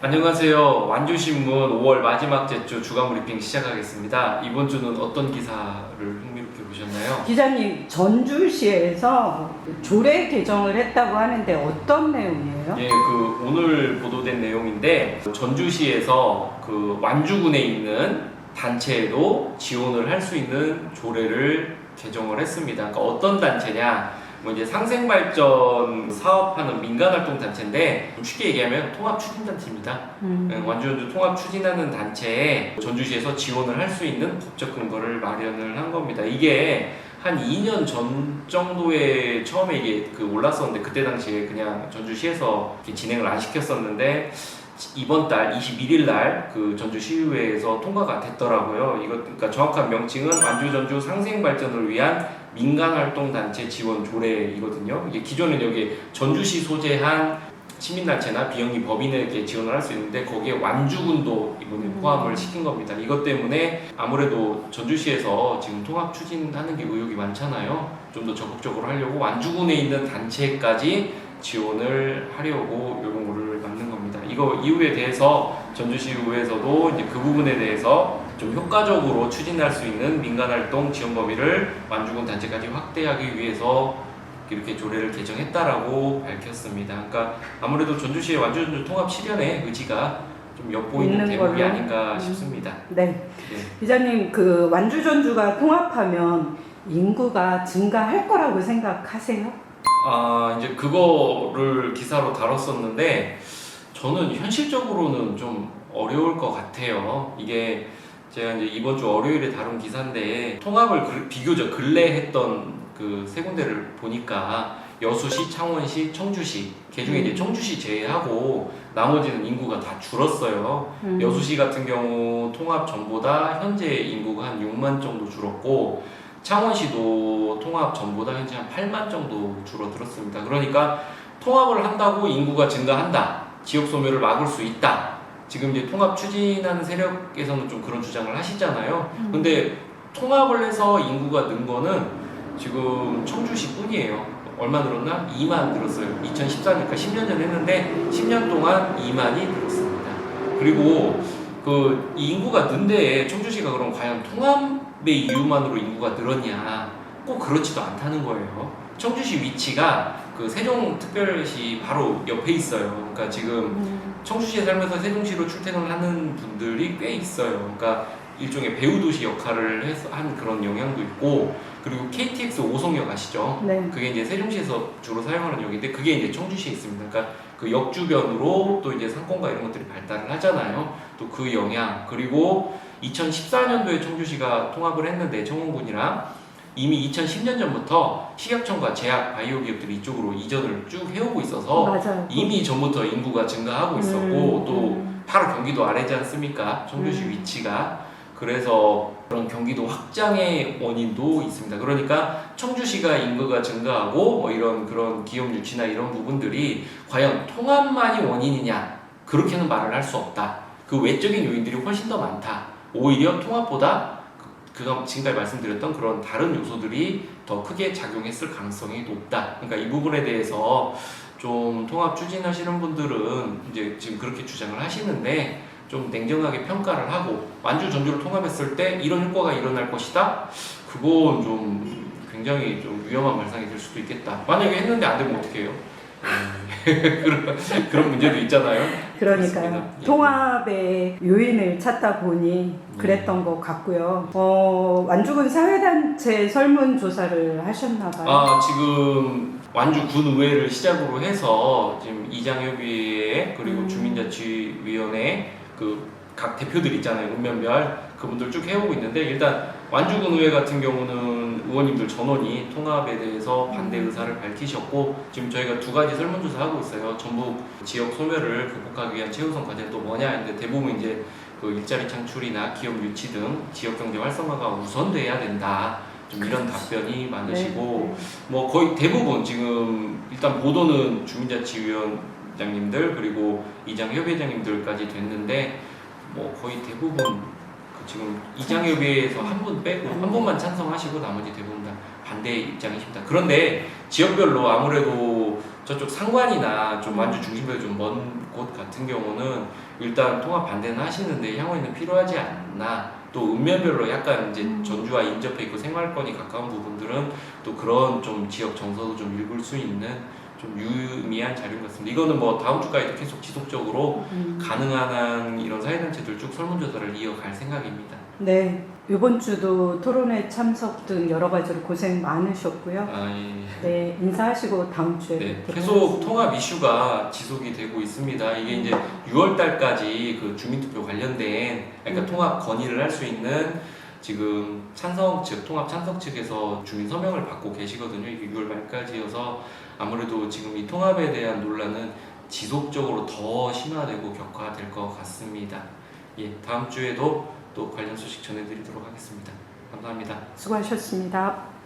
안녕하세요. 완주신문 5월 마지막 주 주간 브리핑 시작하겠습니다. 이번 주는 어떤 기사를 흥미롭게 보셨나요? 기자님, 전주시에서 조례 개정을 했다고 하는데 어떤 내용이에요? 예, 오늘 보도된 내용인데 전주시에서 완주군에 있는 단체에도 지원을 할 수 있는 조례를 개정을 했습니다. 그러니까 어떤 단체냐? 이제 상생발전 사업하는 민간활동 단체인데 쉽게 얘기하면 통합추진단체입니다. 완주전주 통합 추진하는 단체에 전주시에서 지원을 할 수 있는 법적 근거를 마련을 한 겁니다. 이게 한 2년 전 정도에 처음에 이게 올랐었는데 그때 당시에 그냥 전주시에서 진행을 안 시켰었는데 이번 달 21일 날 전주시의회에서 통과가 됐더라고요. 그러니까 정확한 명칭은 완주전주 상생발전을 위한 민간활동단체 지원 조례이거든요. 이게 기존에 여기 전주시 소재한 시민단체나 비영리 법인에게 지원을 할 수 있는데 거기에 완주군도 이번에 포함을 시킨 겁니다. 이것 때문에 아무래도 전주시에서 지금 통합 추진하는 게 의혹이 많잖아요. 좀 더 적극적으로 하려고 완주군에 있는 단체까지 지원을 하려고 이런 거를 만든 겁니다. 이거 이유에 대해서 전주시의회에서도 이제 그 부분에 대해서 좀 효과적으로 추진할 수 있는 민간활동 지원 범위를 완주군 단체까지 확대하기 위해서 이렇게 조례를 개정했다라고 밝혔습니다. 그러니까 아무래도 전주시의 완주전주 통합 실현의 의지가 좀 엿보이는 대목이 아닌가 싶습니다. 네. 네. 기자님, 완주전주가 통합하면 인구가 증가할 거라고 생각하세요? 이제 그거를 기사로 다뤘었는데 저는 현실적으로는 좀 어려울 것 같아요. 이게 제가 이제 이번 주 월요일에 다룬 기사인데 통합을 비교적 근래 했던 세 군데를 보니까 여수시, 창원시, 청주시, 그중에 이제 청주시 제외하고 나머지는 인구가 다 줄었어요. 여수시 같은 경우 통합 전보다 현재 인구가 한 6만 정도 줄었고 창원시도 통합 전보다 현재 한 8만 정도 줄어들었습니다. 그러니까 통합을 한다고 인구가 증가한다, 지역 소멸을 막을 수 있다. 지금 이제 통합 추진하는 세력에서는 좀 그런 주장을 하시잖아요. 근데 통합을 해서 인구가 는 거는 지금 청주시 뿐이에요. 얼마 늘었나? 2만 늘었어요. 2014년까 10년 전 했는데 10년 동안 2만이 늘었습니다. 그리고 이 인구가 는데 청주시가 그럼 과연 통합의 이유만으로 인구가 늘었냐? 꼭 그렇지도 않다는 거예요. 청주시 위치가 세종특별시 바로 옆에 있어요. 그러니까 지금 청주시에 살면서 세종시로 출퇴근을 하는 분들이 꽤 있어요. 그러니까 일종의 배후도시 역할을 한 그런 영향도 있고, 그리고 KTX 오송역 아시죠? 네. 그게 이제 세종시에서 주로 사용하는 역인데 그게 이제 청주시에 있습니다. 그러니까 역 주변으로 또 이제 상권과 이런 것들이 발달을 하잖아요. 또 그 영향, 그리고 2014년도에 청주시가 통합을 했는데 청운군이랑 이미 2010년 전부터 식약청과 제약 바이오 기업들이 이쪽으로 이전을 쭉 해오고 있어서 맞아요. 이미 전부터 인구가 증가하고 있었고 또 바로 경기도 아래지 않습니까? 청주시 위치가. 그래서 그런 경기도 확장의 원인도 있습니다. 그러니까 청주시가 인구가 증가하고 그런 기업 유치나 이런 부분들이 과연 통합만이 원인이냐? 그렇게는 말을 할 수 없다. 그 외적인 요인들이 훨씬 더 많다. 오히려 통합보다 지금까지 말씀드렸던 그런 다른 요소들이 더 크게 작용했을 가능성이 높다. 그러니까 이 부분에 대해서 좀 통합 추진하시는 분들은 이제 지금 그렇게 주장을 하시는데 좀 냉정하게 평가를 하고 완주 전주를 통합했을 때 이런 효과가 일어날 것이다. 그건 좀 굉장히 좀 위험한 발상이 될 수도 있겠다. 만약에 했는데 안 되면 어떻게 해요? 그런 문제도 있잖아요. 그러니까요. 통합의 요인을 찾다 보니 그랬던 것 같고요. 완주군 사회단체 설문조사를 하셨나봐요. 지금 완주 군의회를 시작으로 해서 지금 이장협의회 그리고 주민자치위원회 각 대표들 있잖아요. 읍면별 그분들 쭉 해오고 있는데 일단 완주군의회 같은 경우는 의원님들 전원이 통합에 대해서 반대 의사를 밝히셨고 지금 저희가 2가지 설문조사 하고 있어요. 전북 지역 소멸을 극복하기 위한 최우선 과제는 또 뭐냐 했는데 대부분 이제 일자리 창출이나 기업 유치 등 지역 경제 활성화가 우선돼야 된다. 좀 이런 답변이 많으시고 뭐 거의 대부분 지금 일단 보도는 주민자치위원장님들 그리고 이장협의장님들까지 됐는데 뭐 거의 대부분 지금 이장협의회에서 한 분 빼고 한 분만 찬성하시고 나머지 대부분 다 반대 입장이십니다. 그런데 지역별로 아무래도 저쪽 상관이나 좀 완주 중심부에 좀 먼 곳 같은 경우는 일단 통합 반대는 하시는데 향후에는 필요하지 않나. 또 읍면별로 약간 이제 전주와 인접해 있고 생활권이 가까운 부분들은 또 그런 좀 지역 정서도 좀 읽을 수 있는 좀 유의미한 자료인 것 같습니다. 이거는 뭐 다음 주까지도 계속 지속적으로 가능한 한 이런 사회단체들 쭉 설문조사를 이어갈 생각입니다. 네, 이번 주도 토론회 참석 등 여러 가지로 고생 많으셨고요. 예. 네, 인사하시고 다음 주에 네, 뵙도록 계속 하겠습니다. 통합 이슈가 지속이 되고 있습니다. 이게 이제 6월 달까지 그 주민투표 관련된 그러니까 통합 건의를 할 수 있는 지금 찬성 측, 통합 찬성 측에서 주민 서명을 받고 계시거든요. 이게 6월 말까지여서 아무래도 지금 이 통합에 대한 논란은 지속적으로 더 심화되고 격화될 것 같습니다. 예, 다음 주에도 또 관련 소식 전해드리도록 하겠습니다. 감사합니다. 수고하셨습니다.